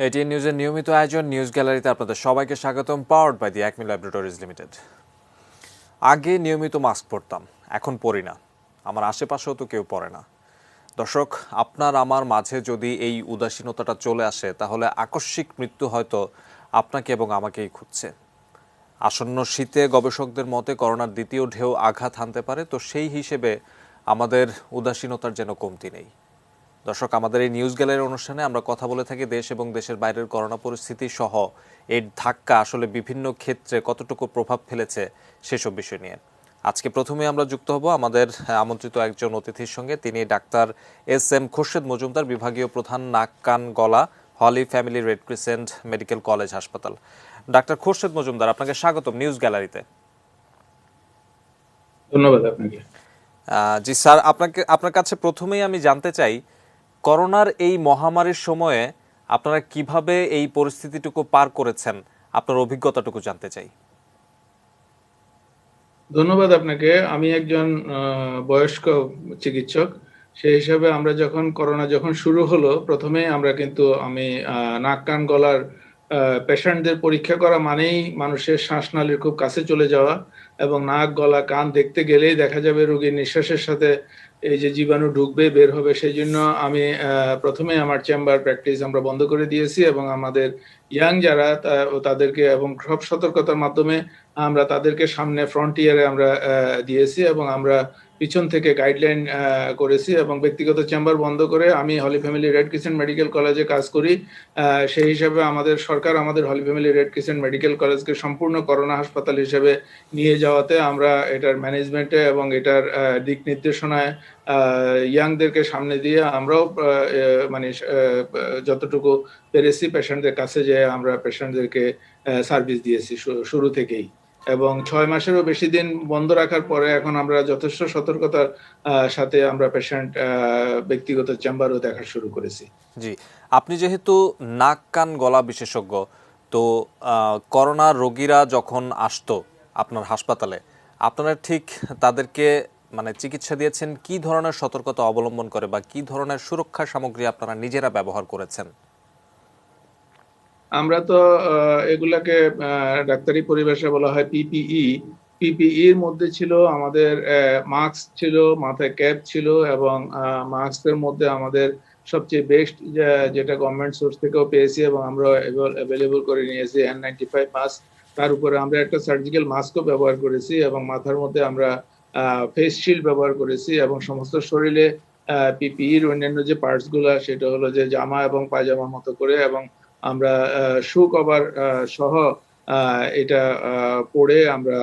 ATN নিউজের নিয়মিত আয়োজন নিউজ গ্যালারিতে আপনাদের সবাইকে স্বাগতম। Powered by the Acme laboratories limited. আগে নিয়মিত মাস্ক পরতাম, এখন পরি না। আমার আশেপাশেও তো কেউ পরে না। দর্শক, আপনার আমার মাঝে যদি এই উদাসীনতাটা চলে আসে, তাহলে আকস্মিক মৃত্যু হয়তো আপনাকে এবং আমাকেই খুঁজছে। আসন্ন শীতে গবেষকদের মতে করোনার দ্বিতীয় ঢেউ আঘাত হানতে পারে, তো সেই হিসেবে আমাদের উদাসীনতার যেন কমতি নেই। দর্শক, আমাদের এই নিউজ গ্যালারি অনুষ্ঠানে আমরা কথা বলে থাকি দেশ এবং দেশের বাইরের করোনা পরিস্থিতি সহ এর ধাক্কা আসলে বিভিন্ন ক্ষেত্রে কতটুকু প্রভাব ফেলেছে সেসব বিষয় নিয়ে। আজকে প্রথমে আমরা যুক্ত হব আমাদের আমন্ত্রিত একজন অতিথির সঙ্গে। তিনি ডাক্তার এস.এম. খোরশেদ মজুমদার, বিভাগীয় প্রধান, নাক কান গলা, holy family red crescent medical college হাসপাতাল। ডাক্তার খোরশেদ মজুমদার, আপনাকে স্বাগতম নিউজ গ্যালারিতে। ধন্যবাদ আপনাকে। জি স্যার, আপনার কাছে প্রথমেই আমি জানতে চাই, করোনার এই মহামারীর সময়ে আপনারা কিভাবে এই পরিস্থিতিটুকু পার করেছেন, আপনার অভিজ্ঞতাটুকু জানতে চাই। ধন্যবাদ আপনাকে। আমি একজন বয়স্ক চিকিৎসক। সেই হিসাবে আমরা করোনা যখন শুরু হলো, প্রথমে আমরা কিন্তু নাক কান গলার পেশেন্টদের পরীক্ষা করা মানেই মানুষের শ্বাসনালীর খুব কাছে চলে যাওয়া, এবং নাক গলা কান দেখতে গেলেই দেখা যাবে রোগীর নিঃশ্বাসের সাথে এই যে জীবাণু ঢুকবে বের হবে। সেই জন্য আমি প্রথমে আমার চেম্বার প্র্যাকটিস আমরা বন্ধ করে দিয়েছি, এবং আমাদের ইয়াং যারা তাদেরকে এবং সব সতর্কতার মাধ্যমে আমরা তাদেরকে সামনে ফ্রন্টিয়ারে আমরা দিয়েছি, এবং আমরা পিছন থেকে গাইডলাইন করেছি, এবং ব্যক্তিগত চেম্বার বন্ধ করে আমি হলি ফ্যামিলি রেড ক্রিসেন্ট মেডিকেল কলেজে কাজ করি। সেই হিসাবে আমাদের সরকার আমাদের হলি ফ্যামিলি রেড ক্রিসেন্ট মেডিকেল কলেজকে সম্পূর্ণ করোনা হাসপাতাল হিসেবে নিয়ে যাওয়াতে আমরা এটার ম্যানেজমেন্টে এবং এটার দিক নির্দেশনায় ইয়াংদেরকে সামনে দিয়ে আমরাও মানে যতটুকু পেরেছি পেশেন্টদের কাছে যে আমরা পেশেন্টদেরকে সার্ভিস দিয়েছি শুরু থেকেই, এবং 6 মাসেরও বেশি দিন বন্ধ রাখার পরে এখন আমরা যথেষ্ট সতর্কতার সাথে আমরা পেশেন্ট ব্যক্তিগত চেম্বারও দেখা শুরু করেছি। জি, আপনি যেহেতু নাক কান গলা বিশেষজ্ঞ, তো করোনা রোগীরা যখন আসতো আপনার হাসপাতালে, আপনারা ঠিক তাদেরকে মানে চিকিৎসা দিয়েছেন কি ধরনের সতর্কতা অবলম্বন করে, বা কি ধরনের সুরক্ষা সামগ্রী আপনারা নিজেরা ব্যবহার করেছেন? আমরা তো এগুলাকে ডাক্তারি পরিভাষায় বলা হয় পিপিই। পিপিইর মধ্যে ছিল আমাদের মাস্ক ছিল, মাথায় ক্যাপ ছিল, এবং মাস্কের মধ্যে আমাদের সবচেয়ে বেস্ট যেটা গভর্নমেন্ট সোর্স থেকেও পেয়েছি এবং আমরা অ্যাভেলেবল করে নিয়েছি N95 মাস্ক। তার উপরে আমরা একটা সার্জিক্যাল মাস্কও ব্যবহার করেছি, এবং মাথার মধ্যে আমরা ফেস শিল্ড ব্যবহার করেছি, এবং সমস্ত শরীরে পিপিইর অন্যান্য যে পার্টস গুলা সেটা হলো যে জামা এবং পায়জামার মতো করে, এবং আমরা শু কভার সহ এটা পরে আমরা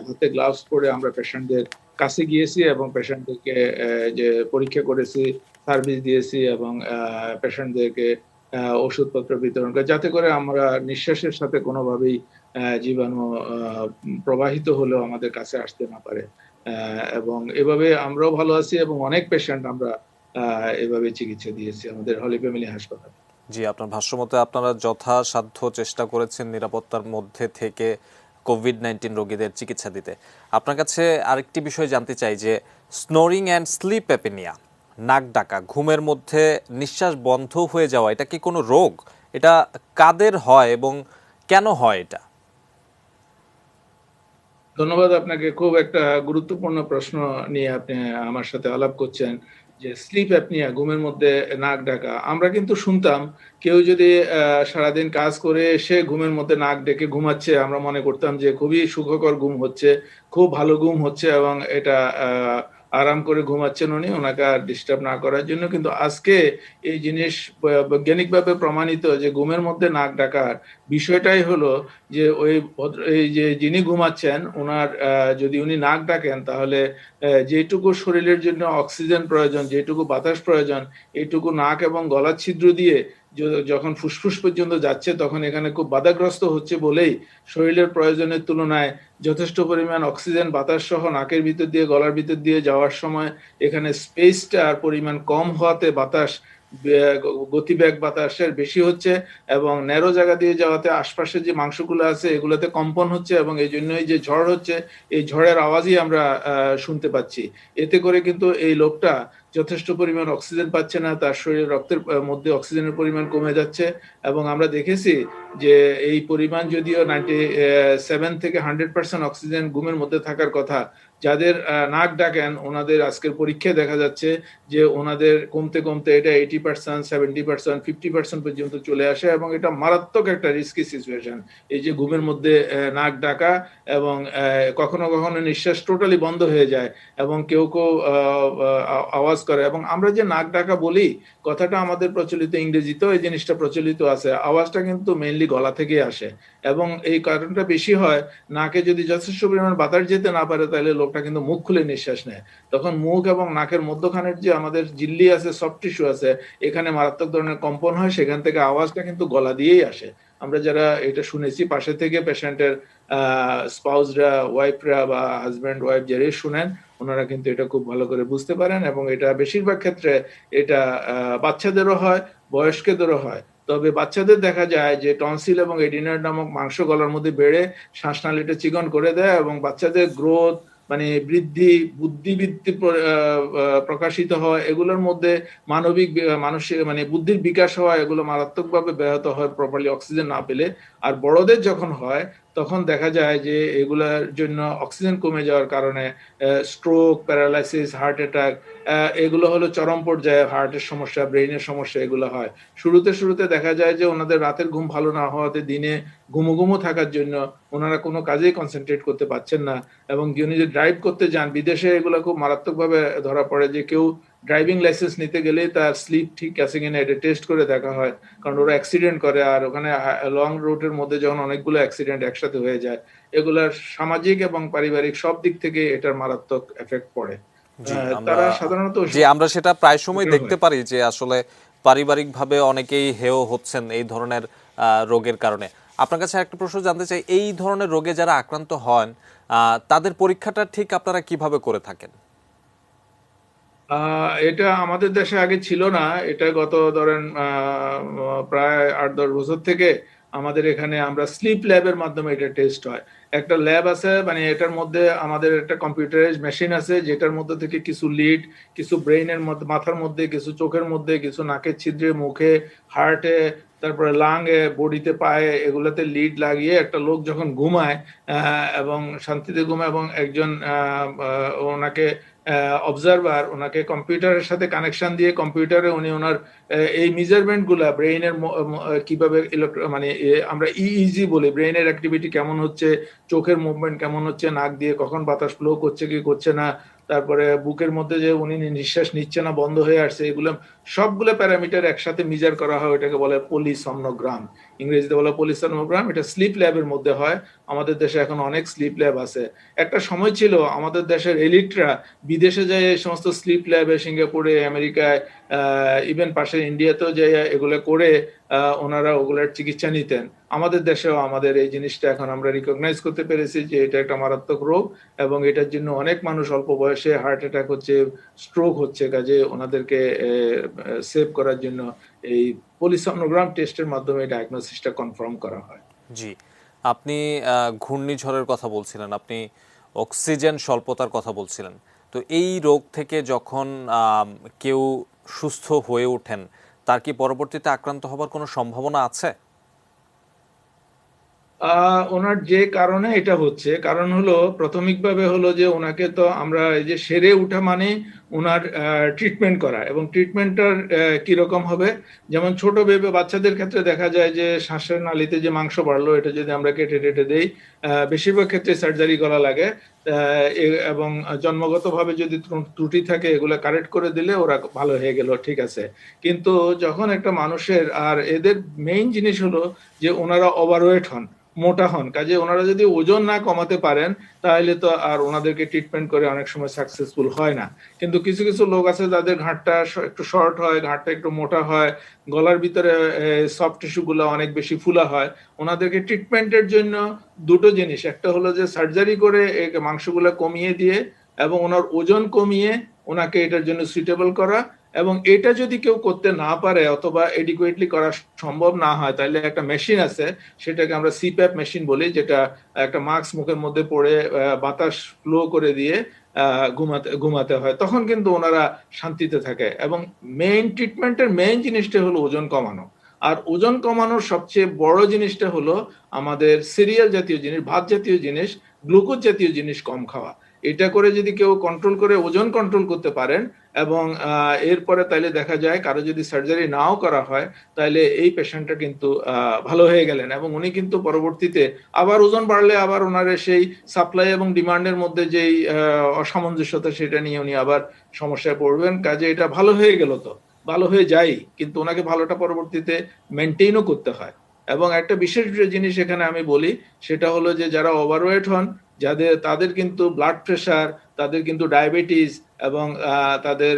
হাতে গ্লাভস পরে আমরা পেশেন্টদের কাছে গিয়েছি, এবং পেশেন্টদেরকে যে পরীক্ষা করেছি, সার্ভিস দিয়েছি, এবং পেশেন্টদেরকে ওষুধপত্র বিতরণ করে, যাতে করে আমরা নিঃশ্বাসের সাথে কোনোভাবেই জীবাণু প্রবাহিত হলেও আমাদের কাছে আসতে না পারে। এবং এভাবে আমরাও ভালো আছি, এবং অনেক পেশেন্ট আমরা এভাবে চিকিৎসা দিয়েছি আমাদের হলি ফ্যামিলি হাসপাতালে। জি, আপনার ভাষ্যমতে আপনারা যথাসাধ্য চেষ্টা করেছেন নিরাপত্তার মধ্যে থেকে কোভিড-19 রোগীদের চিকিৎসা দিতে। আপনার কাছে আরেকটি বিষয় জানতে চাই যে স্নোরিং অ্যান্ড স্লিপ অ্যাপনিয়া, নাক ডাকা, ঘুমের মধ্যে নিঃশ্বাস বন্ধ হয়ে যাওয়া, এটা কি কোনো রোগ? এটা কাদের হয় এবং কেন হয় এটা? ধন্যবাদ আপনাকে। খুব একটা গুরুত্বপূর্ণ প্রশ্ন নিয়ে আপনি আমার সাথে আলাপ করছেন, যে স্লিপ অ্যাপনিয়া, ঘুমের মধ্যে নাক ডাকা। আমরা কিন্তু শুনতাম কেউ যদি সারাদিন কাজ করে এসে ঘুমের মধ্যে নাক ডেকে ঘুমাচ্ছে, আমরা মনে করতাম যে খুবই সুখকর ঘুম হচ্ছে, খুব ভালো ঘুম হচ্ছে, এবং এটা আরাম করে ঘুমাচ্ছেন উনি, ওনাকে আর ডিস্টার্ব না করার জন্য। কিন্তু আজকে এই জিনিস বৈজ্ঞানিকভাবে প্রমাণিত যে ঘুমের মধ্যে নাক ডাকার বিষয়টাই হলো যে এই যে যিনি ঘুমাচ্ছেন উনার যদি উনি নাক ডাকেন, তাহলে যেটুকু শরীরের জন্য অক্সিজেন প্রয়োজন, যেটুকু বাতাস প্রয়োজন, এইটুকু নাক এবং গলার ছিদ্র দিয়ে যখন ফুসফুস পর্যন্ত যাচ্ছে, তখন এখানে খুব বাধাগ্রস্ত হচ্ছে বলেই শরীরের প্রয়োজনের তুলনায় যথেষ্ট পরিমাণ অক্সিজেন বাতাস সহ নাকের ভিতর দিয়ে গলার ভিতর দিয়ে যাওয়ার সময় এখানে স্পেসটার পরিমাণ কম হওয়াতে বাতাস গতিবেগ বাতাসের বেশি হচ্ছে, এবং ন্যারো জায়গা দিয়ে যাওয়াতে আশপাশে যে মাংসগুলো আছে এগুলোতে কম্পন হচ্ছে, এবং এই জন্যই যে ঝড় হচ্ছে, এই ঝড়ের আওয়াজই আমরা শুনতে পাচ্ছি। এতে করে কিন্তু এই লোকটা যথেষ্ট পরিমাণ অক্সিজেন পাচ্ছে না, তার শরীরে রক্তের মধ্যে অক্সিজেনের পরিমাণ কমে যাচ্ছে। এবং আমরা দেখেছি যে এই পরিমাণ যদিও 97 থেকে 100% অক্সিজেন ঘুমের মধ্যে থাকার কথা, যাদের নাক ডাকেন ওনাদের আজকের পরীক্ষায় দেখা যাচ্ছে যে ওনাদের কমতে কমতে এটা 80%, 70%, 50% পর্যন্ত চলে আসে, এবং এটা মারাত্মক একটা রিস্কি সিচুয়েশন। এই যে ঘুমের মধ্যে নাক ডাকা, এবং কখনো কখনো নিঃশ্বাস টোটালি বন্ধ হয়ে যায়, এবং কেউ কেউ আওয়াজ করে। এবং আমরা যে নাক ডাকা বলি, কথাটা আমাদের প্রচলিত ইংরেজিতেও এই জিনিসটা প্রচলিত আছে, আওয়াজটা কিন্তু মেইনলি গলা থেকেই আসে। এবং এই কারণটা বেশি হয়, নাকে যদি যথেষ্ট পরিমাণ বাতাস যেতে না পারে তাহলে লোকটা কিন্তু মুখ খুলে নিঃশ্বাস নেয়। তখন মুখ এবং নাকের মধ্যখানের যে আমাদের ঝিল্লি আছে, সফট টিস্যু আছে, এখানে মারাত্মক ধরনের কম্পন হয়, সেখান থেকে আওয়াজটা কিন্তু গলা দিয়েই আসে। আমরা যারা এটা শুনেছি পাশে থেকে পেশেন্টের স্পাউসরা, ওয়াইফরা বা হাজব্যান্ড ওয়াইফ যারাই শুনেন, ওনারা কিন্তু এটা খুব ভালো করে বুঝতে পারেন। এবং এটা বেশিরভাগ ক্ষেত্রে এটা বাচ্চাদেরও হয়, বয়স্কদেরও হয়। তবে বাচ্চাদের দেখা যায় যে টনসিল এবং এডিনয়েড নামক মাংস গলার মধ্যে বেড়ে শ্বাসনালীটা চিকন করে দেয়, এবং বাচ্চাদের গ্রোথ মানে বৃদ্ধি, বুদ্ধিবৃত্তি প্রকাশিত হয়, এগুলোর মধ্যে মানসিক মানে বুদ্ধির বিকাশ হওয়া, এগুলো মারাত্মকভাবে ব্যাহত হয় প্রপারলি অক্সিজেন না পেলে। আর বড়দের যখন হয় তখন দেখা যায় যে এগুলার জন্য অক্সিজেন কমে যাওয়ার কারণে স্ট্রোক, প্যারালাইসিস, হার্ট অ্যাটাক, এগুলো হলো চরম পর্যায়ে হার্টের সমস্যা, ব্রেইনের সমস্যা এগুলো হয়। শুরুতে দেখা যায় যে ওনাদের রাতের ঘুম ভালো না হওয়াতে দিনে ঘুমো ঘুমো থাকার জন্য ওনারা কোনো কাজেই কনসেন্ট্রেট করতে পারছেন না। এবং উনি যে ড্রাইভ করতে যান বিদেশে, এগুলো খুব মারাত্মকভাবে ধরা পড়ে যে কেউ ড্রাইভিং লাইসেন্স নিতে গেলেই তার স্লিপ ঠিক আছে কিনা এটা টেস্ট করে দেখা হয়, কারণ ওরা অ্যাক্সিডেন্ট করে। আর ওখানে লং রুটের মধ্যে যখন অনেকগুলো অ্যাক্সিডেন্ট একসাথে হয়ে যায়, এগুলার সামাজিক এবং পারিবারিক সব দিক থেকে এটার মারাত্মক এফেক্ট পড়ে। জি আমরা তারা সাধারণত জি আমরা সেটা প্রায় সময় শিকার দেখতে হয়। পারি যে আসলে পারিবারিকভাবে অনেকেই হেয় হচ্ছেন এই ধরনের রোগের কারণে। আপনার কাছে একটা প্রশ্ন জানতে চাই, এই ধরনের রোগে যারা আক্রান্ত হন তাদের পরীক্ষাটা ঠিক আপনারা কিভাবে করে থাকেন? এটা আমাদের দেশে আগে ছিল না। এটা গত ধরেন প্রায় ৮-১০ বছর থেকে আমাদের এখানে আমরা স্লিপ ল্যাবের মাধ্যমে এটা টেস্ট হয়। একটা ল্যাব আছে, মানে এটার মধ্যে আমাদের একটা কম্পিউটারাইজড মেশিন আছে, যেটার মধ্যে থেকে কিছু লিড, কিছু ব্রেইনের মধ্যে, মাথার মধ্যে, কিছু চোখের মধ্যে, কিছু নাকের ছিদ্রে, মুখে, হার্টে, তারপরে লাংয়ে, বডিতে, পায়ে, এগুলাতে লিড লাগিয়ে একটা লোক যখন ঘুমায় এবং শান্তিতে ঘুমায়, এবং একজন ওনাকে অবজারভার ওনাকে কম্পিউটারের সাথে কানেকশন দিয়ে কম্পিউটারে উনি ওনার এই মেজারমেন্ট গুলা ব্রেইনের কিভাবে মানে আমরা ইইজি বলি, ব্রেইনের অ্যাক্টিভিটি কেমন হচ্ছে, চোখের মুভমেন্ট কেমন হচ্ছে, নাক দিয়ে কখন বাতাস ফ্লো করছে কি করছে না, তারপরে বুকের মধ্যে যে উনি নিঃশ্বাস নিচ্ছে না, বন্ধ হয়ে আসছে, এগুলো সবগুলো প্যারামিটার একসাথে মেজার করা হয়। এটাকে বলে পলিসomnoগ্রাম, ইংরেজিতে বলে পলিসomnoগ্রাম। এটা স্লিপ ল্যাবের মধ্যে হয়। আমাদের দেশে এখন অনেক স্লিপ ল্যাব আছে। একটা সময় ছিল আমাদের দেশের এলিটরা বিদেশে যায় এই সমস্ত স্লিপ ল্যাবে, সিঙ্গাপুরে, আমেরিকায়, ইভেন পাশে ইন্ডিয়াতেও যায় এগুলো করে ওনারা ওগুলোর চিকিৎসা নিতেন। আমাদের দেশেও আমাদের এই জিনিসটা এখন আমরা রিকগনাইজ করতে পেরেছি যে এটা একটা মারাত্মক রোগ, এবং এটার জন্য অনেক মানুষ অল্প বয়সে হার্ট অ্যাটাক হচ্ছে, স্ট্রোক হচ্ছে। কাজে ওনাদেরকে সেভ করার জন্য এই পলিসomnoগ্রাম টেস্টের মাধ্যমে ডায়াগনোসিসটা কনফার্ম করা হয়। জি, আপনি ঘূর্ণিঝড়ের কথা বলছিলেন, আপনি অক্সিজেন স্বল্পতার কথা বলছিলেন। তো এই রোগ থেকে যখন কেউ সুস্থ হয়ে ওঠেন, তার কি পরবর্তীতে আক্রান্ত হবার কোনো সম্ভাবনা আছে? ওনার যে কারণে এটা হচ্ছে, কারণ হলো প্রাথমিকভাবে হলো যে ওনাকে তো আমরা এই যে সেরে উঠা মানে ওনার ট্রিটমেন্ট করা, এবং ট্রিটমেন্টটার কিরকম হবে, যেমন ছোট বেবি বাচ্চাদের ক্ষেত্রে দেখা যায় যে শ্বাসের নালীতে যে মাংস বাড়লো এটা যদি আমরা কেটে টেটে দেই, বেশিরভাগ ক্ষেত্রে সার্জারি করা লাগে। এবং জন্মগতভাবে যদি ত্রুটি থাকে এগুলো কারেক্ট করে দিলে ওরা ভালো হয়ে গেল, ঠিক আছে। কিন্তু যখন একটা মানুষের, আর এদের মেইন জিনিস হলো যে ওনারা ওভারওয়েট হন, মোটা হন, কাজে ওনারা যদি ওজন না কমাতে পারেন তাহলে তো আর ওনাদেরকে ট্রিটমেন্ট করে অনেক সময় সাকসেসফুল হয় না। কিন্তু কিছু কিছু লোক আছে যাদের ঘাড়টা একটু শর্ট হয়, ঘাড়টা একটু মোটা হয়, গলার ভিতরে সফট টিস্যু গুলো অনেক বেশি ফুলা হয়, ওনাদেরকে ট্রিটমেন্টের জন্য দুটো জিনিস, একটা হলো যে সার্জারি করে এই মাংসগুলো কমিয়ে দিয়ে এবং ওনার ওজন কমিয়ে ওনাকে এটার জন্য সুইটেবল করা। এবং এটা যদি কেউ করতে না পারে অথবা এডিকুয়েটলি করা সম্ভব না হয়, তাহলে একটা মেশিন আছে, সেটাকে আমরা সিপ্যাপ মেশিন বলি, যেটা একটা মাস্ক মুখের মধ্যে পড়ে বাতাস ফ্লো করে দিয়ে ঘুমাতে হয়, তখন কিন্তু ওনারা শান্তিতে থাকে। এবং মেইন ট্রিটমেন্টের মেইন জিনিসটা হলো ওজন কমানো। আর ওজন কমানোর সবচেয়ে বড় জিনিসটা হলো আমাদের সিরিয়াল জাতীয় জিনিস, ভাত জাতীয় জিনিস, গ্লুকোজ জাতীয় জিনিস কম খাওয়া। এটা করে যদি কেউ কন্ট্রোল করে ওজন কন্ট্রোল করতে পারেন, এবং এরপরে তাইলে দেখা যায় কারো যদি সার্জারি নাও করা হয়, তাইলে এই পেশেন্টটা কিন্তু ভালো হয়ে গেলেন, এবং উনি কিন্তু পরবর্তীতে আবার ওজন বাড়লে আবার ওনার সেই সাপ্লাই এবং ডিমান্ডের মধ্যে যেই অসামঞ্জস্যতা, সেটা নিয়ে উনি আবার সমস্যায় পড়বেন। কাজে এটা ভালো হয়ে গেল, তো ভালো হয়ে যায়, কিন্তু ওনাকে ভালোটা পরবর্তীতে মেনটেইনও করতে হয়। এবং একটা বিশেষ জিনিস এখানে আমি বলি, সেটা হলো যে যারা ওভারওয়েট হন, তাদের কিন্তু ব্লাড প্রেশার, তাদের কিন্তু ডায়াবেটিস, এবং তাদের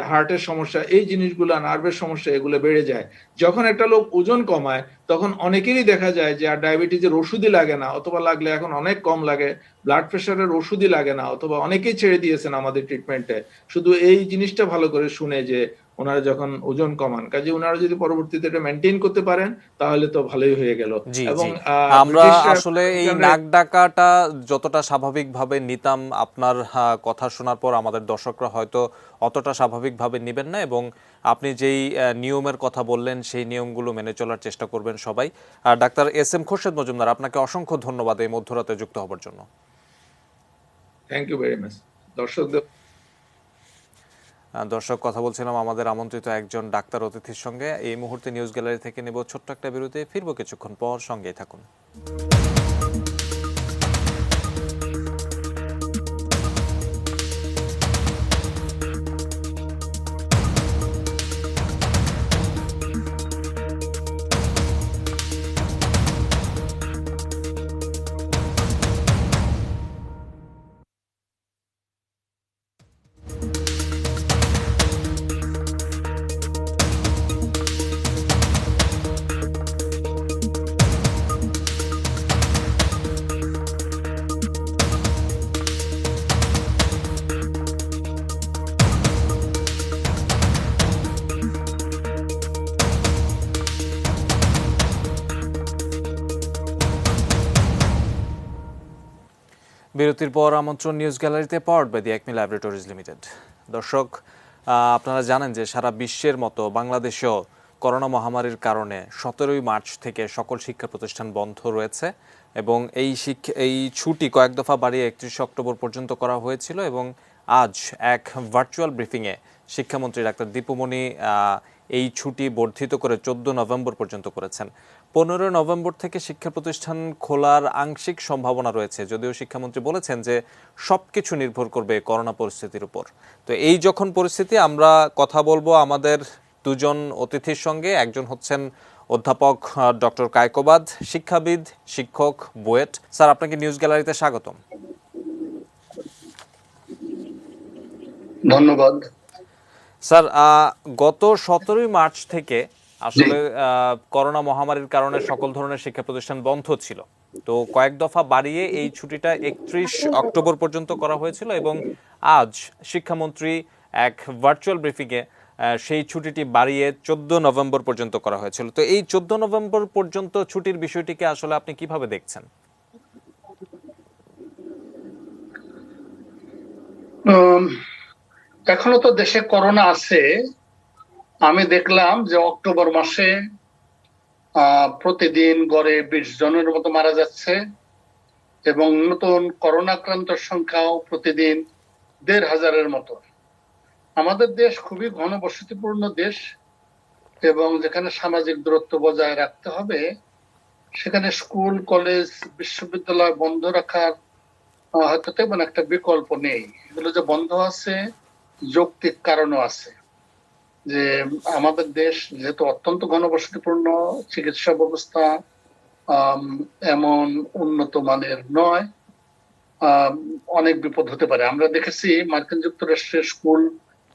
হার্টের সমস্যা, এই জিনিসগুলো, নার্ভের সমস্যা, এগুলো বেড়ে যায়। যখন একটা লোক ওজন কমায়, তখন অনেকেরই দেখা যায় যে আর ডায়াবেটিসের ওষুধই লাগে না, অথবা লাগলে এখন অনেক কম লাগে। ব্লাড প্রেশারের ওষুধই লাগে না, অথবা অনেকেই ছেড়ে দিয়েছেন আমাদের ট্রিটমেন্টে, শুধু এই জিনিসটা ভালো করে শুনে যে ওনারা যখন ওজন কমান। কাজে ওনারা যদি পরবর্তীতে এটা মেনটেন করতে পারেন, তাহলে তো ভালোই হয়ে গেল। জি এবং জি, আমরা ব্রিটিশরা আসলে এই এখানে নাক ডাকাটা যতটা স্বাভাবিকভাবে নিতাম, আপনার কথা শোনার পর আমাদের দর্শকরা হয়তো অতটা স্বাভাবিকভাবে নেবেন না, এবং আপনি যেই নিয়মের কথা বললেন সেই নিয়মগুলো মেনে চলার চেষ্টা করবেন সবাই। আর doctor S M Khorshed Majumdar, আপনাকে অসংখ্য ধন্যবাদ এই মধ্যরাতে যুক্ত হবার জন্য। Thank you very much. দর্শকদের দর্শক, কথা বলছিলাম আমাদের আমন্ত্রিত একজন ডাক্তার অতিথির সঙ্গে। এই মুহূর্তে নিউজ গ্যালারি থেকে নেব ছোট্ট একটা বিরতি, ফিরবো কিছুক্ষণ পর, সঙ্গেই থাকুন। বিরতির পর আমন্ত্রণ নিউজ গ্যালারিতে, powered by the Acme laboratories limited. দর্শক, আপনারা জানেন যে সারা বিশ্বের মতো বাংলাদেশেও করোনা মহামারীর কারণে 17ই মার্চ থেকে সকল শিক্ষা প্রতিষ্ঠান বন্ধ রয়েছে, এবং এই ছুটি কয়েক দফা বাড়িয়ে 31 অক্টোবর পর্যন্ত করা হয়েছিল। এবং আজ এক ভার্চুয়াল ব্রিফিংয়ে শিক্ষামন্ত্রী ডাক্তার দীপুমণি এই ছুটি বর্ধিত করে 14 নভেম্বর পর্যন্ত করেছেন। 15 নভেম্বর থেকে শিক্ষা প্রতিষ্ঠান খোলার আংশিক সম্ভাবনা রয়েছে, যদিও শিক্ষামন্ত্রী বলেছেন যে সবকিছু নির্ভর করবে করোনা পরিস্থিতির উপর। তো এই যখন পরিস্থিতি, আমরা কথা বলবো আমাদের দুজন অতিথির সঙ্গে। একজন হচ্ছেন অধ্যাপক ডক্টর কায়কোবাদ, শিক্ষাবিদ, শিক্ষক, বুয়েট। স্যার, আপনাকে নিউজ গ্যালারিতে স্বাগতম। ধন্যবাদ স্যার, গত 17ই মার্চ থেকে আসলে করোনা মহামারীর কারণে সকল ধরনের শিক্ষা প্রতিষ্ঠান বন্ধ ছিল। তো কয়েক দফা বাড়িয়ে এই ছুটিটা 31 অক্টোবর পর্যন্ত করা হয়েছিল, এবং আজ শিক্ষামন্ত্রী এক ভার্চুয়াল ব্রিফিংয়ে সেই ছুটিটি বাড়িয়ে 14 নভেম্বর পর্যন্ত করা হয়েছিল। তো এই 14 নভেম্বর পর্যন্ত ছুটির বিষয়টিকে আসলে আপনি কিভাবে দেখছেন? এখনো তো দেশে করোনা আছে। আমি দেখলাম যে অক্টোবর মাসে প্রতিদিন গড়ে 20 জনের মতো মারা যাচ্ছে, এবং নতুন করোনা আক্রান্তের সংখ্যাও প্রতিদিন 1,500-এর মতো। আমাদের দেশ খুবই ঘনবসতিপূর্ণ দেশ, এবং যেখানে সামাজিক দূরত্ব বজায় রাখতে হবে, সেখানে স্কুল, কলেজ, বিশ্ববিদ্যালয় বন্ধ রাখার হয়তো তেমন একটা বিকল্প নেই। এগুলো যে বন্ধ আছে, যৌক্তিক কারণও আছে। যে আমাদের দেশ যেহেতু অত্যন্ত ঘনবসতিপূর্ণ, চিকিৎসা ব্যবস্থা এমন উন্নত মানের নয়, অনেক বিপদ হতে পারে। আমরা দেখেছি মার্কিন যুক্তরাষ্ট্রের স্কুল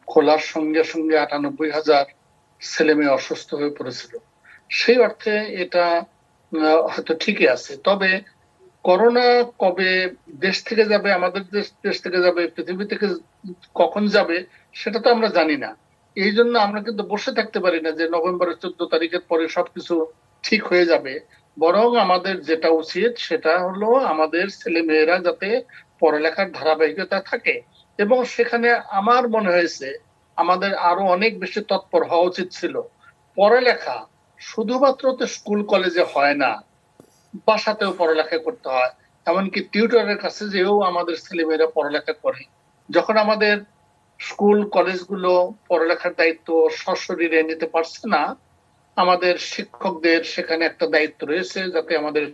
খোলার সঙ্গে সঙ্গে 98,000 ছেলে মেয়ে অসুস্থ হয়ে পড়েছিল। সেই অর্থে এটা হয়তো ঠিকই আছে। তবে করোনা কবে দেশ থেকে যাবে, আমাদের দেশ থেকে যাবে, পৃথিবী থেকে কখন যাবে, সেটা তো আমরা জানি না। এই জন্য আমরা কিন্তু বসে থাকতে পারি না যে নভেম্বরের 14 তারিখের পরে সবকিছু ঠিক হয়ে যাবে। বরং আমাদের যেটা উচিত সেটা হলো আমাদের ছেলে মেয়েরা যাতে পড়ালেখার ধারাবাহিকতা থাকে, এবং সেখানে আমার মনে হয়েছে আমাদের আরো অনেক বেশি তৎপর হওয়া উচিত ছিল। পড়ালেখা শুধুমাত্র তো স্কুল কলেজে হয় না, বাসাতেও পড়ালেখা করতে হয়। এমনকি টিউটরের কাছে যেও আমাদের ছেলেমেয়েরা পড়ালেখা করে। যখন আমাদের স্কুল কলেজগুলো পড়ালেখার দায়িত্ব সশরীরে নিতে পারছে না, আমাদের শিক্ষকদের সেখানে একটা দায়িত্ব রয়েছে যাতে আমাদের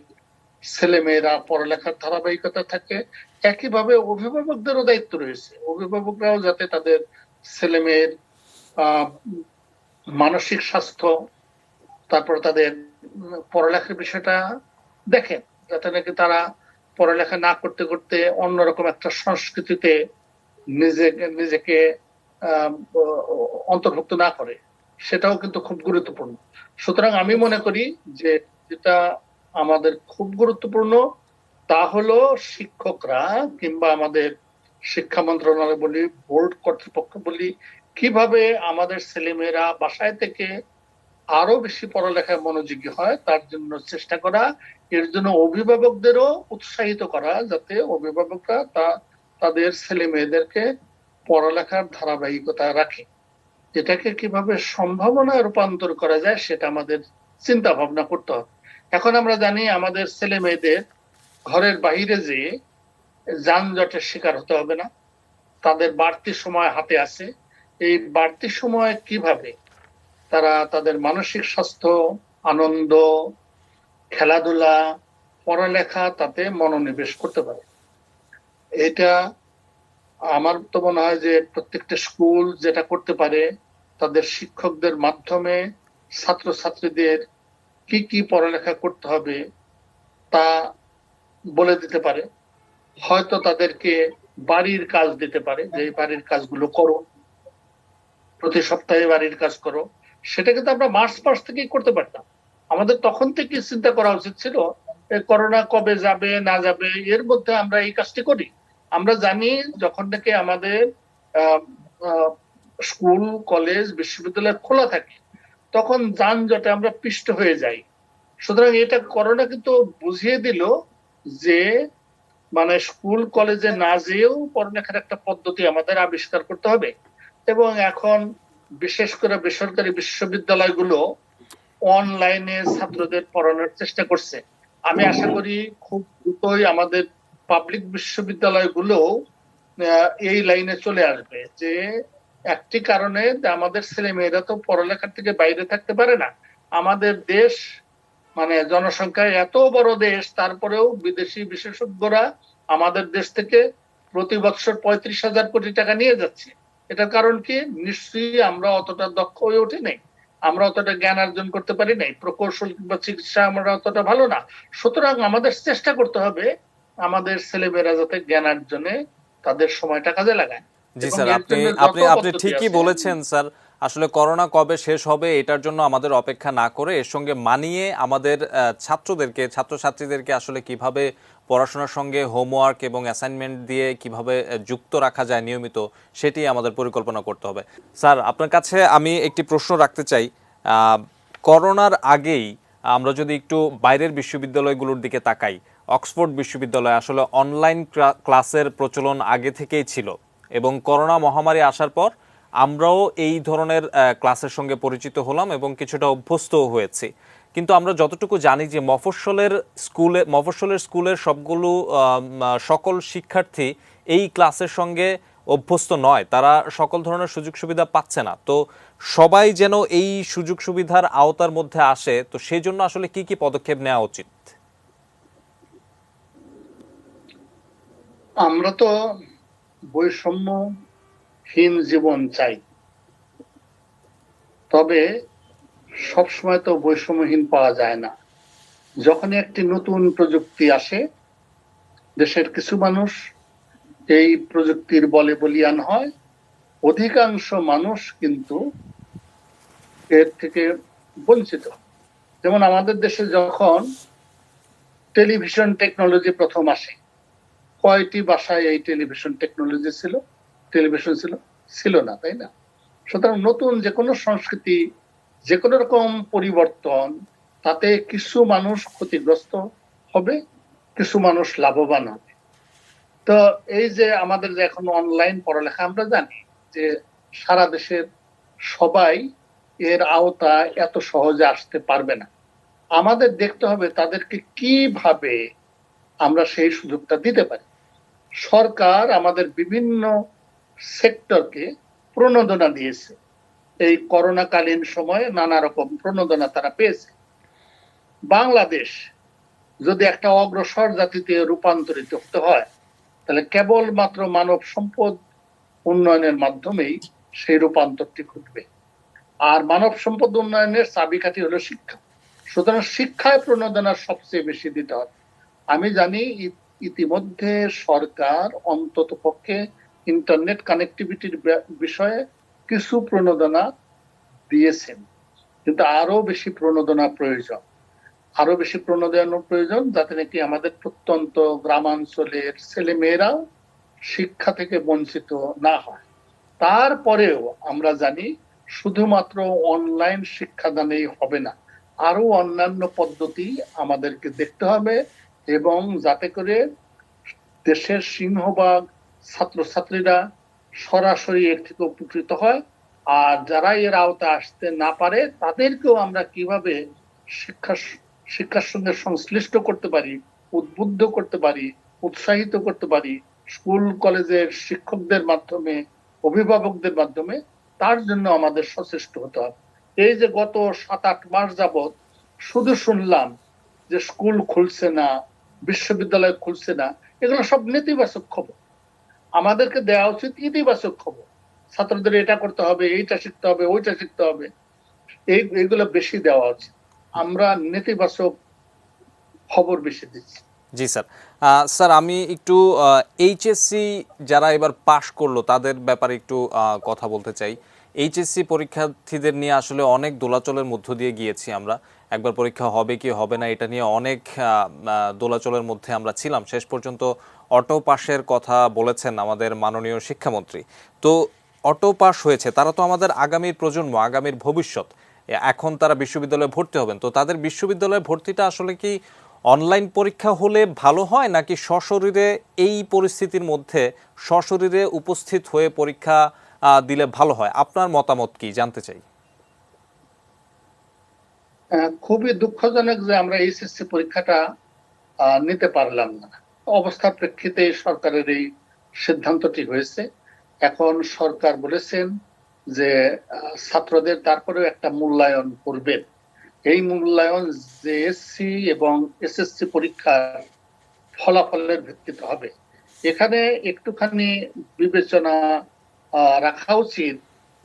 ছেলেমেয়েরা পড়ালেখার ধারাবাহিকতা থাকে। একইভাবে অভিভাবকদেরও দায়িত্ব রয়েছে, অভিভাবকরাও যাতে তাদের ছেলেমেয়ের আহ মানসিক স্বাস্থ্য, তারপর তাদের পড়ালেখার বিষয়টা দেখেন, যাতে নাকি তারা পড়ালেখা না করতে করতে অন্যরকম একটা সংস্কৃতিতে নিজেকে নিজেকে আহ, অন্তর্ভুক্ত না করে, সেটাও কিন্তু খুব গুরুত্বপূর্ণ। সুতরাং আমি মনে করি যে যেটা আমাদের খুব গুরুত্বপূর্ণ তা হলো শিক্ষকরা কিংবা আমাদের শিক্ষা মন্ত্রণালয় বলি, বোর্ড কর্তৃপক্ষ বলি, কিভাবে আমাদের ছেলেমেয়েরা বাসায় থেকে আরো বেশি পড়ালেখায় মনোযোগী হয় তার জন্য চেষ্টা করা। এর জন্য অভিভাবকদেরও উৎসাহিত করা, যাতে অভিভাবকরা তাদের ছেলে মেয়েদেরকে পড়ালেখার ধারাবাহিকতা রাখে। এটাকে কিভাবে সম্ভাবনায় রূপান্তর করা যায় সেটা আমাদের চিন্তা ভাবনা করতে হবে। এখন আমরা জানি আমাদের ছেলে মেয়েদের ঘরের বাইরে যে যানজটের শিকার হতে হবে না, তাদের বাড়তি সময় হাতে আছে। এই বাড়তি সময় কিভাবে তারা তাদের মানসিক স্বাস্থ্য, আনন্দ, খেলাধুলা, পড়ালেখা তাতে মনোনিবেশ করতে পারে, এটা আমার তো মনে হয় যে প্রত্যেকটা স্কুল যেটা করতে পারে, তাদের শিক্ষকদের মাধ্যমে ছাত্রছাত্রীদের কি কি পড়ালেখা করতে হবে তা বলে দিতে পারে। হয়তো তাদেরকে বাড়ির কাজ দিতে পারে, যে বাড়ির কাজগুলো করো, প্রতি সপ্তাহে বাড়ির কাজ করো। সেটা কিন্তু আমরা মার্চ মাস থেকেই করতে পারতাম। আমাদের তখন থেকে চিন্তা করা উচিত ছিল করোনা কবে যাবে না যাবে, এর মধ্যে আমরা এই কাজটি করি। আমরা জানি যখন থেকে আমাদের স্কুল কলেজ বিশ্ববিদ্যালয় খোলা থাকে তখন যানজটে আমরা পিষ্ট হয়ে যাই। সুতরাং এটা করোনা কিন্তু বুঝিয়ে দিল যে মানে স্কুল কলেজে না যেয়েও পড়ালেখার একটা পদ্ধতি আমাদের আবিষ্কার করতে হবে। এবং এখন বিশেষ করে বেসরকারি বিশ্ববিদ্যালয়গুলো অনলাইনে ছাত্রদের পড়ানোর চেষ্টা করছে। আমি আশা করি খুব দ্রুতই আমাদের পাবলিক বিশ্ববিদ্যালয়গুলো এই লাইনে চলে আসবে, যে একটি কারণে আমাদের ছেলে মেয়েরা তো পড়ালেখার থেকে বাইরে থাকতে পারে না। আমাদের দেশ মানে জনসংখ্যায় এত বড় দেশ, তারপরেও বিদেশি বিশেষজ্ঞরা আমাদের দেশ থেকে প্রতি বছর 35,000 কোটি টাকা নিয়ে যাচ্ছে। এটার কারণ কি? নিশ্চয়ই আমরা অতটা দক্ষ হয়ে উঠি নাই, আমরা অতটা জ্ঞান অর্জন করতে পারি নাই, প্রকৌশল কিংবা চিকিৎসা আমরা অতটা ভালো না। সুতরাং আমাদের চেষ্টা করতে হবে আমাদের ছেলেমেয়েরা যাতে জ্ঞান অর্জনে তাদের সময়টা কাজে লাগায়। জি এবং স্যার, এর আপনি জন্য আপনি যত আপনি পদ্ধতি ঠিকই আছে, বলেছেন স্যার। আসলে করোনা কবে শেষ হবে এটার জন্য আমাদের অপেক্ষা না করে এর সঙ্গে মানিয়ে আমাদের ছাত্রদেরকে ছাত্রছাত্রীদেরকে আসলে কিভাবে পড়াশোনার সঙ্গে হোমওয়ার্ক এবং অ্যাসাইনমেন্ট দিয়ে কিভাবে যুক্ত রাখা যায় নিয়মিত, সেটি আমাদের পরিকল্পনা করতে হবে। স্যার, আপনার কাছে আমি একটি প্রশ্ন রাখতে চাই। করোনার আগেই আমরা যদি একটু বাইরের বিশ্ববিদ্যালয়গুলোর দিকে তাকাই, অক্সফোর্ড বিশ্ববিদ্যালয় আসলে অনলাইন ক্লাসের প্রচলন আগে থেকেই ছিল এবং করোনা মহামারী আসার পর আমরাও এই ধরনের ক্লাসের সঙ্গে পরিচিত হলাম এবং কিছুটা অভ্যস্তও হয়েছি। কিন্তু আমরা যতটুকু জানি যে মফস্বলের স্কুলের সবগুলো সকল শিক্ষার্থী এই ক্লাসের সঙ্গে অভ্যস্ত নয়, তারা সকল ধরনের সুযোগ সুবিধা পাচ্ছে না। তো সবাই যেন এই সুযোগ সুবিধার আওতার মধ্যে আসে, তো সেই জন্য আসলে কি কি পদক্ষেপ নেওয়া উচিত? আমরা তো বৈষম্যহীন জীবন চাই, তবে সবসময় তো বৈষম্যহীন পাওয়া যায় না। যখনই একটি নতুন প্রযুক্তি আসে, দেশের কিছু মানুষ এই প্রযুক্তির বলে বলিয়ান হয়, অধিকাংশ মানুষ কিন্তু এর থেকে বঞ্চিত। যেমন আমাদের দেশে যখন টেলিভিশন টেকনোলজি প্রথম আসে, কয়টি বাসায় এই টেলিভিশন টেকনোলজি ছিল? টেলিভিশন ছিল না, তাই না? সুতরাং নতুন যে কোনো সংস্কৃতি, যে কোনো রকম পরিবর্তন, তাতে কিছু মানুষ ক্ষতিগ্রস্ত হবে, কিছু মানুষ লাভবান হবে। তো এই যে আমাদের যে এখন অনলাইন পড়ালেখা, আমরা জানি যে সারা দেশের সবাই এর আওতায় এত সহজে আসতে পারবে না। আমাদের দেখতে হবে তাদেরকে কিভাবে আমরা সেই সুযোগটা দিতে পারি। সরকার আমাদের বিভিন্ন সেক্টরকে প্রণোদনা দিয়েছে। এই করোনাকালীন সময়ে নানা রকম প্রণোদনা তারা পেয়েছে। বাংলাদেশ যদি একটা অগ্রসর জাতিতে রূপান্তরিত হতে হয়, তাহলে কেবলমাত্র মানব সম্পদ উন্নয়নের মাধ্যমেই সেই রূপান্তরটি ঘটবে। আর মানব সম্পদ উন্নয়নের চাবিকাঠি হলো শিক্ষা। সুতরাং শিক্ষায় প্রণোদনা সবচেয়ে বেশি দিতে হবে। আমি জানি ইতিমধ্যে সরকার অন্তত পক্ষে ইন্টারনেট কানেক্টিভিটির বিষয়ে কিছু প্রণোদনা দিয়েছেন, কিন্তু আরো বেশি প্রণোদনা প্রয়োজন। আরো বেশি প্রণোদনা প্রয়োজন, যাতে নাকি আমাদের প্রত্যন্ত গ্রামাঞ্চলের ছেলে মেয়েরাও শিক্ষা থেকে বঞ্চিত না হয়। তারপরেও আমরা জানি শুধুমাত্র অনলাইন শিক্ষাদানেই হবে না, আরো অন্যান্য পদ্ধতি আমাদেরকে দেখতে হবে, এবং যাতে করে দেশের সিংহভাগ ছাত্রছাত্রীরা সরাসরি এর থেকে উপকৃত হয়। আর যারা এর আওতায় আসতে না পারে তাদেরকেও আমরা কিভাবে শিক্ষার সঙ্গে সংশ্লিষ্ট করতে পারি, উদ্বুদ্ধ করতে পারি, উৎসাহিত করতে পারি, স্কুল কলেজের শিক্ষকদের মাধ্যমে, অভিভাবকদের মাধ্যমে, তার জন্য আমাদের সচেষ্ট হতে হবে। এই যে গত 7-8 মাস যাবৎ শুধু শুনলাম যে স্কুল খুলছে না, বিশ্ববিদ্যালয় খুলছে না, এগুলো সব নেতিবাচক খবর। আমাদেরকে দেওয়া উচিত ইতিবাচক খবর। ছাত্রদের এটা করতে হবে, এইটা শিখতে হবে, ওইটা শিখতে হবে, এইগুলো বেশি দেওয়া উচিত। আমরা নেতিবাচক খবর বেশি দিচ্ছি। জি স্যার। স্যার আমি একটু এইচএসসি যারা এবার পাশ করলো তাদের ব্যাপারে একটু কথা বলতে চাই। এইচএসসি পরীক্ষার্থীদের নিয়ে আসলে অনেক দোলাচলের মধ্য দিয়ে গিয়েছি আমরা। একবার পরীক্ষা হবে কি হবে না এটা নিয়ে অনেক দোলাচলের মধ্যে আমরা ছিলাম। শেষ পর্যন্ত অটো পাসের কথা বলেছেন আমাদের মাননীয় শিক্ষামন্ত্রী। তো অটো পাস হয়েছে, তারা তো আমাদের আগামীর প্রজন্ম, আগামীর ভবিষ্যৎ। এখন তারা বিশ্ববিদ্যালয়ে ভর্তি হবেন, তো তাদের বিশ্ববিদ্যালয়ে ভর্তিটা আসলে কি অনলাইন পরীক্ষা হলে ভালো হয়, নাকি সশরীরে এই পরিস্থিতির মধ্যে সশরীরে উপস্থিত হয়ে পরীক্ষা দিলে ভালো হয়? আপনার মতামত কি জানতে চাই। খুবই দুঃখজনক যে আমরা এইচএসসি পরীক্ষাটা নিতে পারলাম না। অবস্থার প্রেক্ষিতে সরকারের এই সিদ্ধান্তটি হয়েছে। এখন সরকার বলেছেন যে ছাত্রদের তারপরেও একটা মূল্যায়ন করবেন। এই মূল্যায়ন জেএসসি এবং এসএসসি পরীক্ষার ফলাফলের ভিত্তিতে হবে। এখানে একটুখানি বিবেচনা রাখা উচিত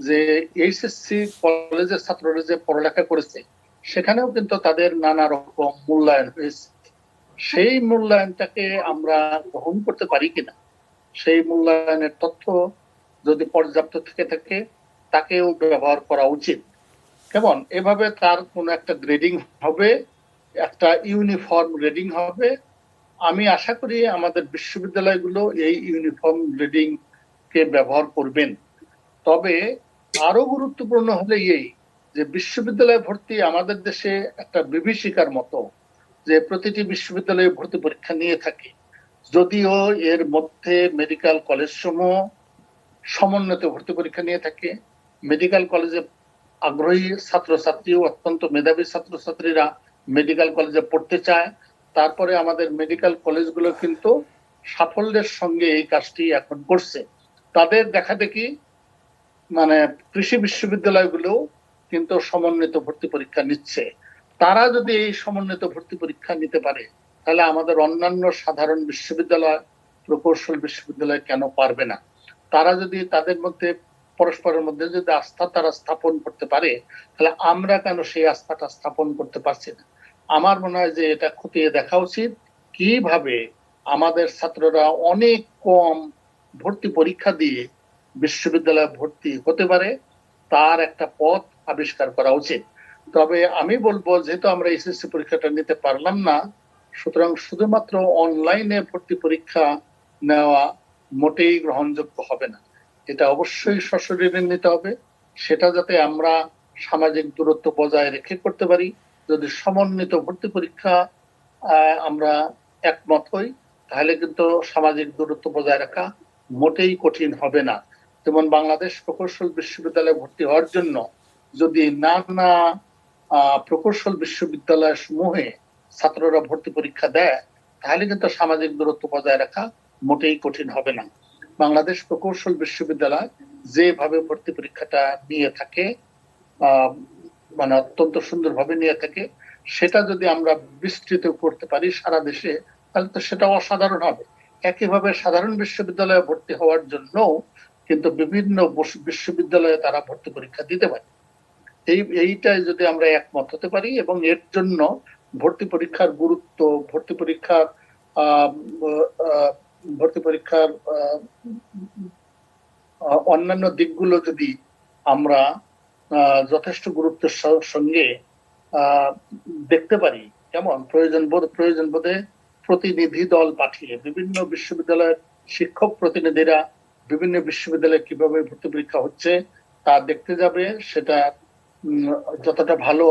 যে এইচএসসি কলেজের ছাত্ররা যে পড়ালেখা করেছে সেখানেও কিন্তু তাদের নানা রকম মূল্যায়ন হয়েছে। সেই মূল্যায়নটাকে আমরা গ্রহণ করতে পারি কিনা, সেই মূল্যায়নের তথ্য যদি পর্যাপ্ত থেকে থাকে তাকেও ব্যবহার করা উচিত। কেমন এভাবে তার কোনো একটা গ্রেডিং হবে, একটা ইউনিফর্ম গ্রেডিং হবে। আমি আশা করি আমাদের বিশ্ববিদ্যালয়গুলো এই ইউনিফর্ম গ্রেডিং কে ব্যবহার করবেন। তবে আরো গুরুত্বপূর্ণ হলে এই যে বিশ্ববিদ্যালয়ে ভর্তি আমাদের দেশে একটা বিভীষিকার মতো, যে প্রতিটি বিশ্ববিদ্যালয়ে ভর্তি পরীক্ষা নিয়ে থাকে। যদিও এর মধ্যে মেডিকেল কলেজ সমূহ সমন্বিত ভর্তি পরীক্ষা নিয়ে থাকে, মেডিকেল কলেজে আগ্রহী ছাত্রছাত্রী ও অত্যন্ত মেধাবী ছাত্রছাত্রীরা মেডিকেল কলেজে পড়তে চায়। তারপরে আমাদের মেডিকেল কলেজগুলো কিন্তু সাফল্যের সঙ্গে এই কাজটি এখন করছে। তাদের দেখা দেখি মানে কৃষি বিশ্ববিদ্যালয়গুলো কিন্তু সমন্বিত ভর্তি পরীক্ষা নিচ্ছে। তারা যদি এই সমন্বিত ভর্তি পরীক্ষা নিতে পারে, তাহলে আমাদের অন্যান্য সাধারণ বিশ্ববিদ্যালয়, প্রকৌশল বিশ্ববিদ্যালয় কেন পারবে না? তারা যদি তাদের মধ্যে পরস্পরের মধ্যে যদি আস্থা তারা স্থাপন করতে পারে, তাহলে আমরা কেন সেই আস্থাটা স্থাপন করতে পারছি না? আমার মনে হয় যে এটা খতিয়ে দেখা উচিত, কিভাবে আমাদের ছাত্ররা অনেক কম ভর্তি পরীক্ষা দিয়ে বিশ্ববিদ্যালয়ে ভর্তি হতে পারে, তার একটা পথ আবিষ্কার করা উচিত। তবে আমি বলবো, যেহেতু আমরা এসএসসি পরীক্ষাটা নিতে পারলাম না, সুতরাং শুধুমাত্র অনলাইনে ভর্তি পরীক্ষা নেওয়া মোটেই গ্রহণযোগ্য হবে না। এটা অবশ্যই সশরীরে নিতে হবে। সেটা যাতে আমরা সামাজিক দূরত্ব বজায় রেখে করতে পারি। যদি সমন্বিত ভর্তি পরীক্ষা আমরা একমত হই, তাহলে কিন্তু সামাজিক দূরত্ব বজায় রাখা মোটেই কঠিন হবে না। যেমন বাংলাদেশ প্রকৌশল বিশ্ববিদ্যালয়ে ভর্তি হওয়ার জন্য যদি নানা প্রকৌশল বিশ্ববিদ্যালয় সমূহে ছাত্ররা ভর্তি পরীক্ষা দেয়, তাহলে কিন্তু সামাজিক দূরত্ব বজায় রাখা মোটেই কঠিন হবে না। বাংলাদেশ প্রকৌশল বিশ্ববিদ্যালয় যেভাবে ভর্তি পরীক্ষাটা নিয়ে থাকে, মানে অত্যন্ত সুন্দরভাবে নিয়ে থাকে, সেটা যদি আমরা বিস্তৃত করতে পারি সারা দেশে, তাহলে তো সেটা অসাধারণ হবে। একইভাবে সাধারণ বিশ্ববিদ্যালয়ে ভর্তি হওয়ার জন্য কিন্তু বিভিন্ন বিশ্ববিদ্যালয়ে তারা ভর্তি পরীক্ষা দিতে পারে। এইটাই যদি আমরা একমত হতে পারি এবং এর জন্য ভর্তি পরীক্ষার গুরুত্ব, ভর্তি পরীক্ষার অন্যান্য দিকগুলো যদি আমরা যথেষ্ট গুরুত্বের সঙ্গে দেখতে পারি, যেমন প্রয়োজন বোধে প্রতিনিধি দল পাঠিয়ে বিভিন্ন বিশ্ববিদ্যালয়ের শিক্ষক প্রতিনিধিরা বিভিন্ন বিশ্ববিদ্যালয়ে কিভাবে ভর্তি পরীক্ষা হচ্ছে তা দেখতে যাবে। সেটা যতটা ভালো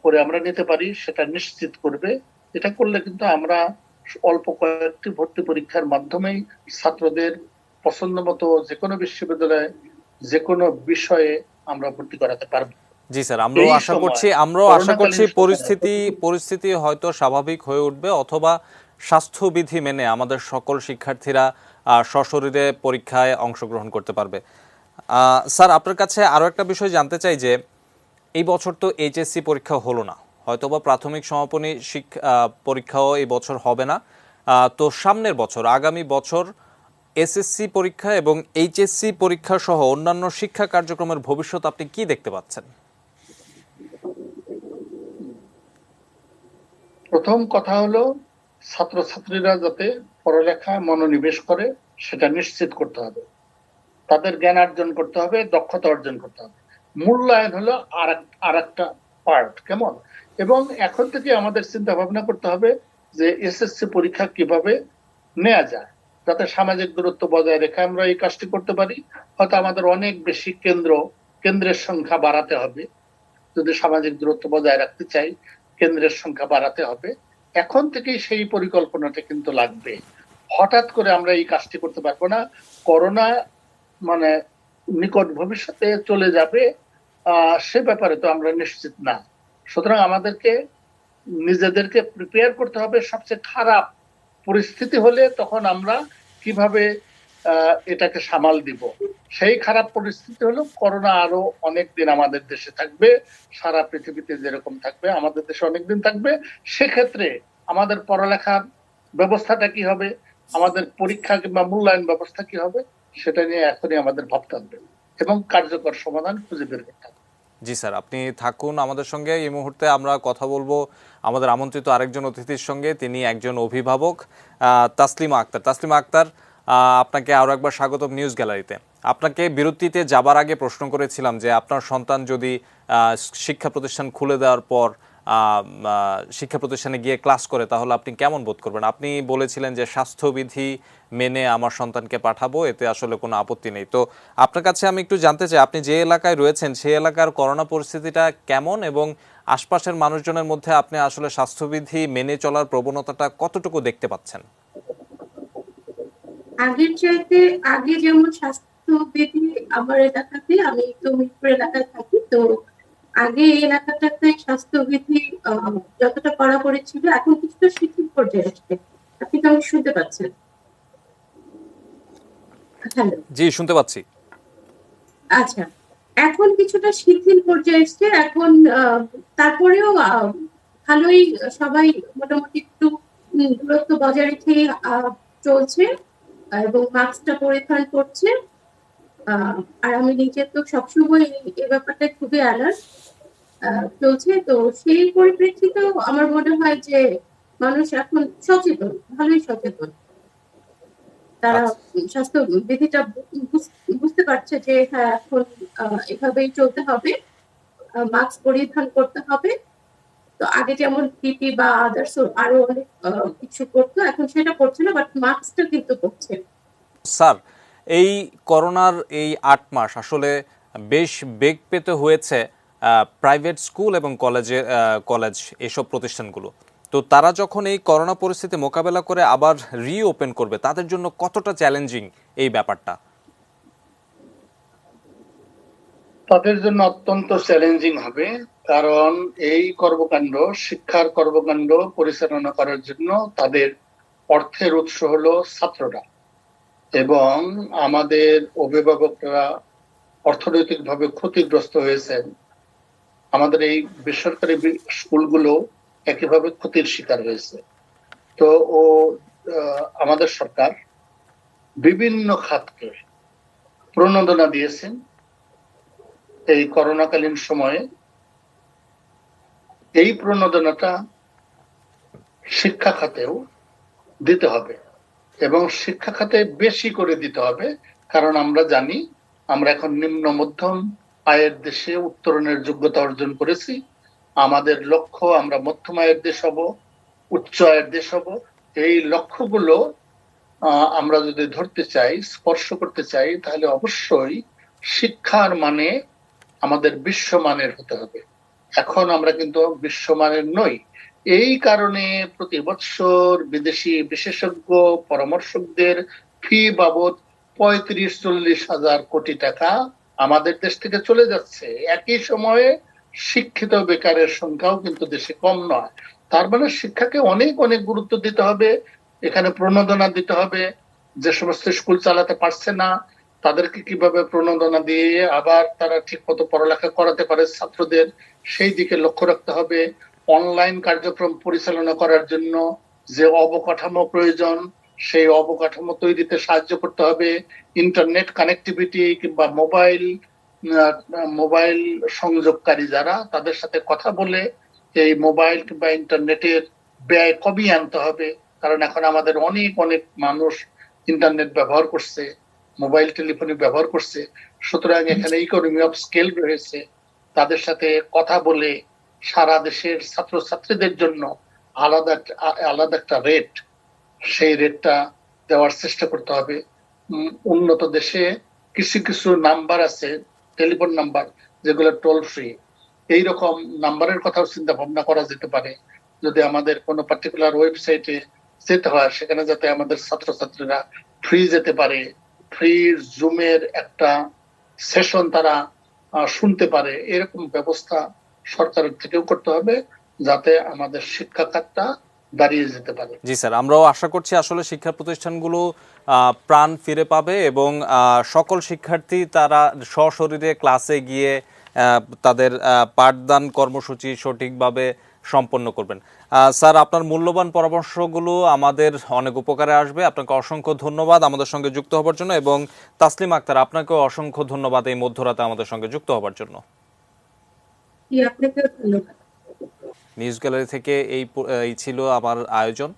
করে আমরা নিতে পারি সেটা নিশ্চিত করবে। এটা করলে কিন্তু আমরা অল্প কয়েকটি ভর্তি পরীক্ষার মাধ্যমেই ছাত্রদের পছন্দ মতো যে কোনো বিশ্ববিদ্যালয়ে যে কোনো বিষয়ে আমরা ভর্তি করাতে পারবো। জি স্যার, আমরাও আশা করছি পরিস্থিতি হয়তো স্বাভাবিক হয়ে উঠবে, অথবা স্বাস্থ্যবিধি মেনে আমাদের সকল শিক্ষার্থীরা সশরীরে পরীক্ষায় অংশগ্রহণ করতে পারবে। স্যার, আপনার কাছে আরো একটা বিষয় জানতে চাই যে এই বছর তো এইচএসসি পরীক্ষা হলো না, হয়তোবা প্রাথমিক সমাপনী পরীক্ষাও এই বছর হবে না, তো সামনের বছর আগামী বছর এসএসসি পরীক্ষা এবং এইচএসসি পরীক্ষা সহ অন্যান্য শিক্ষা কার্যক্রমের ভবিষ্যৎ আপনি কি দেখতে পাচ্ছেন? প্রথম কথা হলো ছাত্রছাত্রীরা যাতে পড়ালেখায় মনোনিবেশ করে সেটা নিশ্চিত করতে হবে। তাদের জ্ঞান অর্জন করতে হবে, দক্ষতা অর্জন করতে হবে। মূল্যায়ন হলো আর একটা পার্ট, কেমন? এবং এখন থেকে আমাদের চিন্তা ভাবনা করতে হবে যে এসএসসি পরীক্ষা কিভাবে নেওয়া যায় যাতে সামাজিক দূরত্ব বজায় রেখে আমরা এই কাজটি করতে পারি। হয়তো আমাদের অনেক বেশি কেন্দ্রের সংখ্যা বাড়াতে হবে। যদি সামাজিক দূরত্ব বজায় রাখতে চাই, কেন্দ্রের সংখ্যা বাড়াতে হবে। এখন থেকেই সেই পরিকল্পনাটা কিন্তু লাগবে। হঠাৎ করে আমরা এই কাজটি করতে পারবো না। করোনা মানে নিকট ভবিষ্যতে চলে যাবে সে ব্যাপারে তো আমরা নিশ্চিত না। সুতরাং আমাদেরকে নিজেদেরকে প্রিপেয়ার করতে হবে সবচেয়ে খারাপ পরিস্থিতি হলে তখন আমরা কিভাবে এটাকে সামাল দিব। সেই খারাপ পরিস্থিতি হলো করোনা আরো অনেকদিন আমাদের দেশে থাকবে, সারা পৃথিবীতে যেরকম থাকবে আমাদের দেশে অনেকদিন থাকবে। সেক্ষেত্রে আমাদের পড়ালেখার ব্যবস্থাটা কি হবে, আমাদের পরীক্ষা কিংবা মূল্যায়ন ব্যবস্থা কি হবে, সেটা নিয়ে এখনই আমাদের ভাবতে হবে এবং কার্যকর সমাধান খুঁজে বের করতে হবে। জি স্যার, আপনি থাকুন আমাদের সঙ্গে। এই মুহূর্তে আমরা কথা বলবো আমাদের আমন্ত্রিত আরেকজন অতিথির সঙ্গে। তিনি একজন অভিভাবক, তাসলিমা আক্তার। আপনাকে আরো একবার স্বাগতম নিউজ গ্যালারিতে। আপনাকে বিরতিতে যাবার আগে প্রশ্ন করেছিলাম যে আপনার সন্তান যদি শিক্ষা প্রতিষ্ঠান খুলে দেওয়ার পর শিক্ষা প্রতিষ্ঠানে গিয়ে ক্লাস করে তাহলে আপনি কেমন বোধ করবেন। আপনি বলেছিলেন যে স্বাস্থ্যবিধি মেনে আমার সন্তানকে পাঠাবো, এতে আসলে কোনো আপত্তি নেই। তো আপনার কাছে আমি একটু জানতে চাই, আপনি যে এলাকায় রয়েছেন সেই এলাকার করোনা পরিস্থিতিটা কেমন এবং আশপাশের মানুষজনের মধ্যে আপনি আসলে স্বাস্থ্যবিধি মেনে চলার প্রবণতাটা কতটুকু দেখতে পাচ্ছেন? আগের চাইতে আগে যেমন স্বাস্থ্যবিধি আমার এলাকাতে, আমি তো মিরপুর এলাকায় থাকি, তো আগে এই এলাকাটাতে স্বাস্থ্যবিধি যতটা কড়াকড়ি ছিল এখন কিছুটা শিথিল পর্যায়ে আসছে। আপনি তো আমি শুনতে পাচ্ছেন? হ্যালো, জি শুনতে পাচ্ছি। আচ্ছা, এখন কিছুটা শিথিল পর্যায়ে এসছে। এখন তারপরেও ভালোই সবাই মোটামুটি একটু দূরত্ব বজায় রেখে চলছে এবং মাস্কটা পরিধান করছে। আর আমি নিজে তো সবসময় এই ব্যাপারটা খুবই অ্যালার্ট চলছে। তো সেই পরিপ্রেক্ষিতেও আমার মনে হয় যে মানুষ এখন সচেতন, ভালোই সচেতন। তারা স্বাস্থ্য বিধিটা বুঝতে পারছে যে হ্যাঁ এখন এভাবেই চলতে হবে, মাস্ক পরিধান করতে হবে। তো আগে যেমন পিপি বা আদার্স আরো অনেক কিছু করতো, এখন সেটা করছে না, বাট মাস্কটা কিন্তু করছে। স্যার, এই করোনার এই ৮ মাস আসলে বেশ বেগ পেতে হয়েছে প্রাইভেট স্কুল এবং কলেজ এসব প্রতিষ্ঠানগুলো। তো তারা যখন এই করোনা পরিস্থিতি মোকাবেলা করে আবার রিওপেন করবে, তাদের জন্য কতটা চ্যালেঞ্জিং এই ব্যাপারটা? তাদের জন্য অত্যন্ত চ্যালেঞ্জিং হবে, কারণ এই কর্মকাণ্ড, শিক্ষার কর্মকাণ্ড পরিচালনা করার জন্য তাদের অর্থের উৎস হলো ছাত্ররা, এবং আমাদের অভিভাবকরা অর্থনৈতিকভাবে ক্ষতিগ্রস্ত হয়েছেন। আমাদের এই বেসরকারি স্কুলগুলো একইভাবে ক্ষতির শিকার হয়েছে। তো আমাদের সরকার বিভিন্ন খাতকে প্রণোদনা দিয়েছেন এই করোনাকালীন সময়ে। এই প্রণোদনাটা শিক্ষা খাতেও দিতে হবে, এবং শিক্ষা খাতে বেশি করে দিতে হবে, কারণ আমরা জানি আমরা এখন নিম্ন মধ্যম আয়ের দেশে উত্তরণের যোগ্যতা অর্জন করেছি। আমাদের লক্ষ্য আমরা মধ্যম আয়ের দেশ হব, উচ্চ আয়ের দেশ হব। এই লক্ষ্যগুলো আমরা যদি ধরতে চাই, স্পর্শ করতে চাই, তাহলে অবশ্যই শিক্ষার মানে আমাদের বিশ্বমানের হতে হবে। এখন আমরা কিন্তু বিশ্বমানের নই। এই কারণে প্রতি বছর বিদেশি বিশেষজ্ঞ পরামর্শকদের ফি বাবদ 35-40 হাজার কোটি টাকা আমাদের দেশ থেকে চলে যাচ্ছে। একই সময়ে শিক্ষিত বেকারের সংখ্যাও কিন্তু দেশে কম নয়। তার মানে শিক্ষাকে অনেক অনেক গুরুত্ব দিতে হবে, এখানে প্রণোদনা দিতে হবে। যে সমস্ত স্কুল চালাতে পারছে না, তাদেরকে কিভাবে প্রণোদনা দিয়ে আবার তারা ঠিক মতো পড়ালেখা করাতে পারে ছাত্রদের, সেই দিকে লক্ষ্য রাখতে হবে। অনলাইন কার্যক্রম পরিচালনা করার জন্য যে অবকাঠামো প্রয়োজন, সেই অবকাঠামো তৈরিতে সাহায্য করতে হবে। ইন্টারনেট কানেক্টিভিটি কিংবা মোবাইল সংযোগকারী যারা, তাদের সাথে কথা বলে এই মোবাইল কিংবা ইন্টারনেটের ব্যয় কমিয়ে আনতে হবে। কারণ এখন আমাদের অনেক অনেক মানুষ ইন্টারনেট ব্যবহার করছে, মোবাইল টেলিফোনি ব্যবহার করছে। সুতরাং এখানে ইকোনমি অফ স্কেল রয়েছে। তাদের সাথে কথা বলে সারা দেশের ছাত্রছাত্রীদের জন্য আলাদা আলাদা একটা রেট, সেই রেটটা দেওয়ার চেষ্টা করতে হবে। উন্নত দেশে কিছু কিছু নাম্বার আছে, টেলিফোন নাম্বার, যেগুলো টোল ফ্রি। এইরকম নাম্বারের কথাও চিন্তা ভাবনা করা যেতে পারে। যদি আমাদের কোনো পার্টিকুলার ওয়েবসাইটে যেতে হয়, সেখানে যাতে আমাদের ছাত্রছাত্রীরা ফ্রি যেতে পারে, ফ্রি জুমের একটা সেশন তারা শুনতে পারে, এরকম ব্যবস্থা সরকারের থেকেও করতে হবে, যাতে আমাদের শিক্ষা খাতটা দাঁড়িয়ে যেতে পারে। জি স্যার, আমরাও আশা করছি আসলে শিক্ষা প্রতিষ্ঠানগুলো প্রাণ ফিরে পাবে এবং সকল শিক্ষার্থী তারা সশরীরে ক্লাসে গিয়ে তাদের পাঠদান কর্মসূচি সঠিকভাবে সম্পন্ন করবেন। স্যার, আপনার মূল্যবান পরামর্শগুলো আমাদের অনেক উপকারে আসবে। আপনাকে অসংখ্য ধন্যবাদ আমাদের সঙ্গে যুক্ত হবার জন্য, এবং তাসলিম আক্তার, আপনাকেও অসংখ্য ধন্যবাদ এই মধ্যরাতে আমাদের সঙ্গে যুক্ত হবার জন্য। আপনাকেও ধন্যবাদ। নিউজ গ্যালারি থেকে এই ছিল আমার আয়োজন।